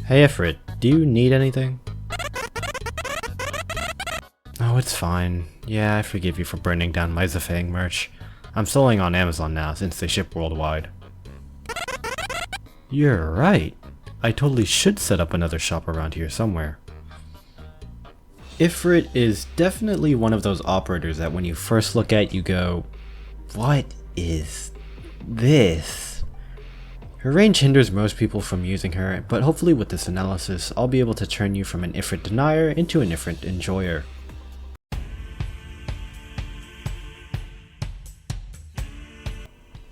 Hey Ifrit, do you need anything? Oh, it's fine. Yeah, I forgive you for burning down my Zafang merch. I'm selling on Amazon now since they ship worldwide. You're right. I totally should set up another shop around here somewhere. Ifrit is definitely one of those operators that when you first look at you go, what is this? Her range hinders most people from using her, but hopefully with this analysis, I'll be able to turn you from an Ifrit denier into an Ifrit enjoyer.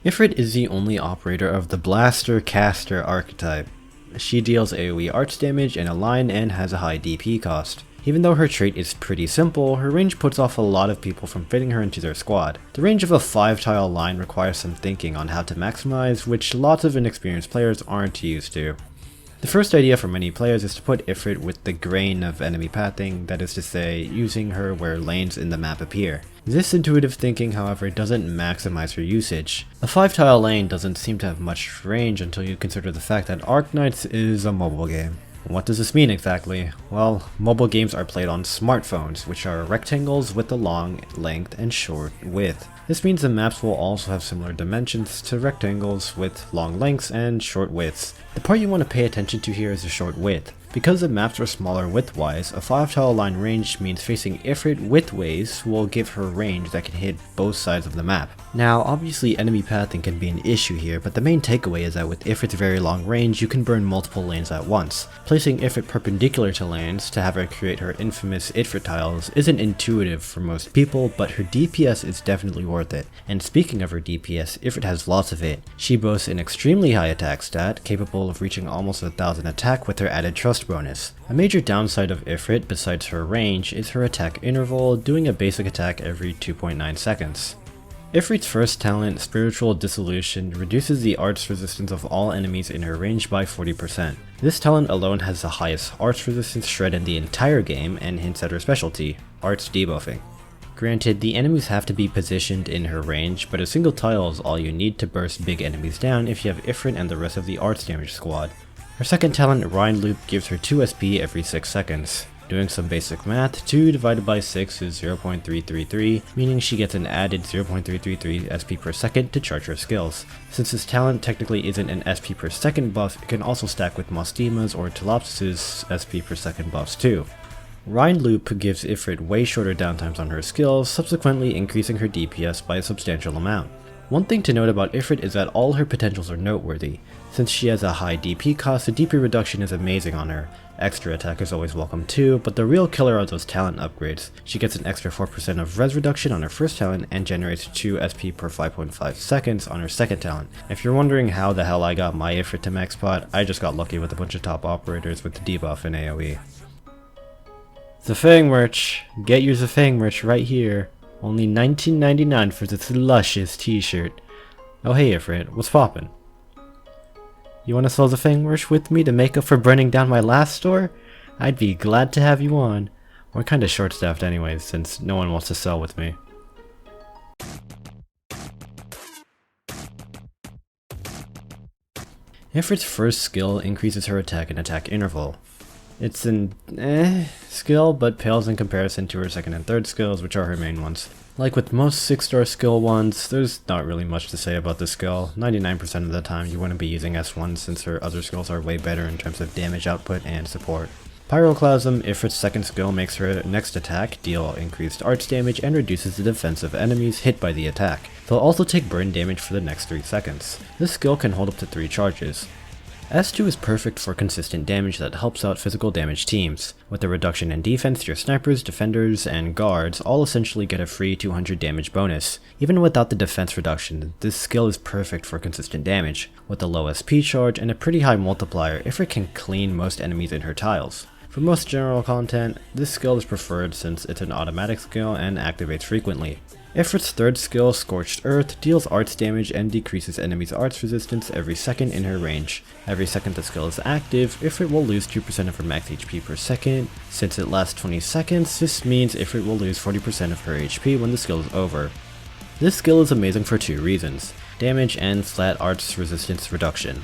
Ifrit is the only operator of the Blaster Caster archetype. She deals AoE arts damage in a line and has a high DP cost. Even though her trait is pretty simple, her range puts off a lot of people from fitting her into their squad. The range of a 5-tile line requires some thinking on how to maximize, which lots of inexperienced players aren't used to. The first idea for many players is to put Ifrit with the grain of enemy pathing, that is to say, using her where lanes in the map appear. This intuitive thinking, however, doesn't maximize her usage. A 5-tile lane doesn't seem to have much range until you consider the fact that Arknights is a mobile game. What does this mean exactly? Well, mobile games are played on smartphones, which are rectangles with a long length and short width. This means the maps will also have similar dimensions to rectangles with long lengths and short widths. The part you want to pay attention to here is the short width. Because the maps are smaller width-wise, a 5-tile line range means facing Ifrit width-ways will give her range that can hit both sides of the map. Now, obviously enemy pathing can be an issue here, but the main takeaway is that with Ifrit's very long range, you can burn multiple lanes at once. Placing Ifrit perpendicular to lanes to have her create her infamous Ifrit tiles isn't intuitive for most people, but her DPS is definitely worth it. And speaking of her DPS, Ifrit has lots of it. She boasts an extremely high attack stat, capable of reaching almost 1000 attack with her added trust bonus. A major downside of Ifrit, besides her range, is her attack interval, doing a basic attack every 2.9 seconds. Ifrit's first talent, Spiritual Dissolution, reduces the arts resistance of all enemies in her range by 40%. This talent alone has the highest arts resistance shred in the entire game and hints at her specialty, arts debuffing. Granted, the enemies have to be positioned in her range, but a single tile is all you need to burst big enemies down if you have Ifrit and the rest of the arts damage squad. Her second talent, Rhine Loop, gives her 2 SP every 6 seconds. Doing some basic math, 2 divided by 6 is 0.333, meaning she gets an added 0.333 SP per second to charge her skills. Since this talent technically isn't an SP per second buff, it can also stack with Mostima's or Telopsis' SP per second buffs too. Rhine Loop gives Ifrit way shorter downtimes on her skills, subsequently increasing her DPS by a substantial amount. One thing to note about Ifrit is that all her potentials are noteworthy. Since she has a high DP cost, the DP reduction is amazing on her. Extra attack is always welcome too, but the real killer are those talent upgrades. She gets an extra 4% of res reduction on her first talent and generates 2 SP per 5.5 seconds on her second talent. If you're wondering how the hell I got my Ifrit to max spot, I just got lucky with a bunch of top operators with the debuff in AoE. Zafang merch! Get your Zafang merch right here. Only $19.99 for this luscious t-shirt. Oh hey Ifrit, what's poppin'? You wanna sell Zafang merch with me to make up for burning down my last store? I'd be glad to have you on. We're kinda short-staffed anyways, since no one wants to sell with me. Ifrit's first skill increases her attack and attack interval. It's an skill, but pales in comparison to her second and third skills, which are her main ones. Like with most 6-star skill ones, there's not really much to say about this skill. 99% of the time you wouldn't be using S1 since her other skills are way better in terms of damage output and support. Pyroclasm, Ifrit's second skill, makes her next attack deal increased arts damage and reduces the defense of enemies hit by the attack. They'll also take burn damage for the next 3 seconds. This skill can hold up to 3 charges. S2 is perfect for consistent damage that helps out physical damage teams. With the reduction in defense, your snipers, defenders, and guards all essentially get a free 200 damage bonus. Even without the defense reduction, this skill is perfect for consistent damage. With a low SP charge and a pretty high multiplier, Ifrit can clean most enemies in her tiles. For most general content, this skill is preferred since it's an automatic skill and activates frequently. Ifrit's third skill, Scorched Earth, deals arts damage and decreases enemies' arts resistance every second in her range. Every second the skill is active, Ifrit will lose 2% of her max HP per second. Since it lasts 20 seconds, this means Ifrit will lose 40% of her HP when the skill is over. This skill is amazing for 2 reasons: damage and flat arts resistance reduction.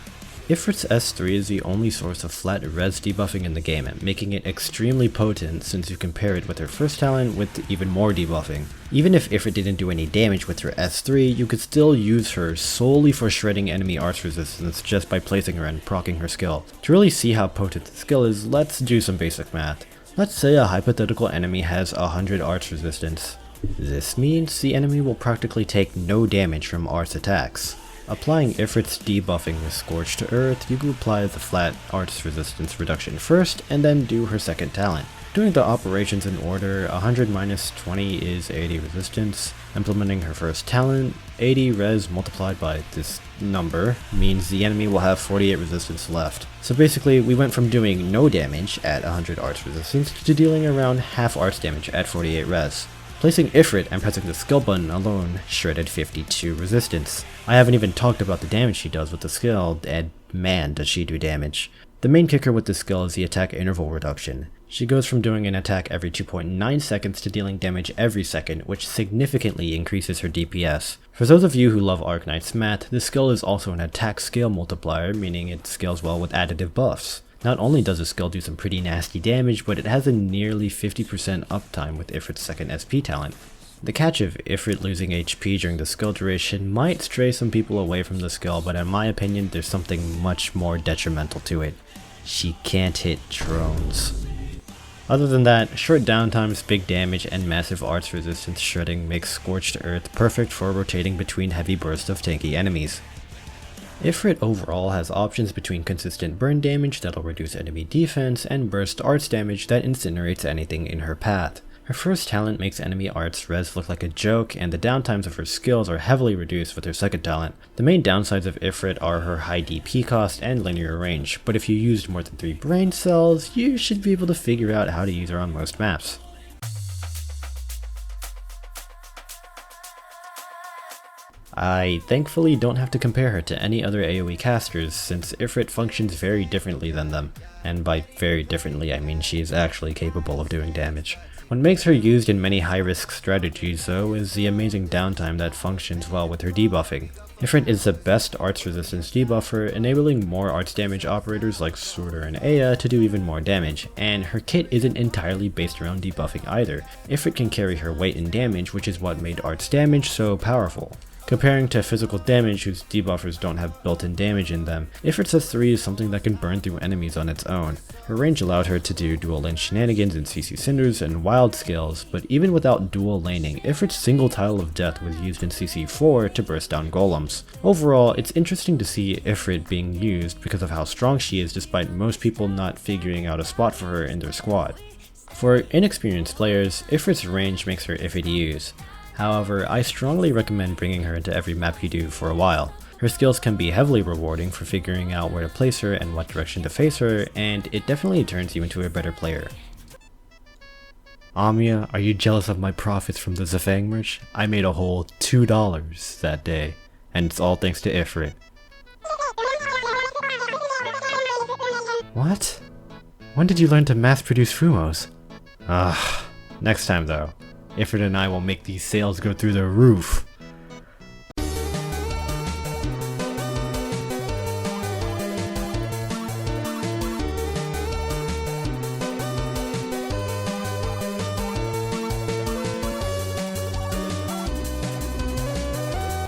Ifrit's S3 is the only source of flat res debuffing in the game, making it extremely potent since you compare it with her first talent with even more debuffing. Even if Ifrit didn't do any damage with her S3, you could still use her solely for shredding enemy arts resistance just by placing her and proccing her skill. To really see how potent the skill is, let's do some basic math. Let's say a hypothetical enemy has 100 arts resistance. This means the enemy will practically take no damage from arts attacks. Applying Ifrit's debuffing with Scorch to Earth, you can apply the flat arts resistance reduction first, and then do her second talent. Doing the operations in order, 100 minus 20 is 80 resistance. Implementing her first talent, 80 res multiplied by this number means the enemy will have 48 resistance left. So basically, we went from doing no damage at 100 arts resistance to dealing around half arts damage at 48 res. Placing Ifrit and pressing the skill button alone shredded 52 resistance. I haven't even talked about the damage she does with the skill, and man does she do damage. The main kicker with this skill is the attack interval reduction. She goes from doing an attack every 2.9 seconds to dealing damage every second, which significantly increases her DPS. For those of you who love Arknights math, this skill is also an attack scale multiplier, meaning it scales well with additive buffs. Not only does the skill do some pretty nasty damage, but it has a nearly 50% uptime with Ifrit's second SP talent. The catch of Ifrit losing HP during the skill duration might stray some people away from the skill, but in my opinion there's something much more detrimental to it. She can't hit drones. Other than that, short downtimes, big damage, and massive arts resistance shredding makes Scorched Earth perfect for rotating between heavy bursts of tanky enemies. Ifrit overall has options between consistent burn damage that'll reduce enemy defense and burst arts damage that incinerates anything in her path. Her first talent makes enemy arts res look like a joke, and the downtimes of her skills are heavily reduced with her second talent. The main downsides of Ifrit are her high DP cost and linear range, but if you used more than 3 brain cells, you should be able to figure out how to use her on most maps. I thankfully don't have to compare her to any other AoE casters since Ifrit functions very differently than them, and by very differently I mean she is actually capable of doing damage. What makes her used in many high-risk strategies though is the amazing downtime that functions well with her debuffing. Ifrit is the best arts resistance debuffer, enabling more arts damage operators like Surtur and Aya to do even more damage, and her kit isn't entirely based around debuffing either. Ifrit can carry her weight in damage, which is what made arts damage so powerful. Comparing to physical damage whose debuffers don't have built-in damage in them, Ifrit's S3 is something that can burn through enemies on its own. Her range allowed her to do dual lane shenanigans in CC Cinders and wild skills, but even without dual laning, Ifrit's single tile of death was used in CC4 to burst down golems. Overall, it's interesting to see Ifrit being used because of how strong she is despite most people not figuring out a spot for her in their squad. For inexperienced players, Ifrit's range makes her iffy to use. However, I strongly recommend bringing her into every map you do for a while. Her skills can be heavily rewarding for figuring out where to place her and what direction to face her, and it definitely turns you into a better player. Amia, are you jealous of my profits from the Zafang merch? I made a whole $2 that day, and it's all thanks to Ifrit. What? When did you learn to mass produce Fumos? Next time though. Ifrit and I will make these sales go through the roof.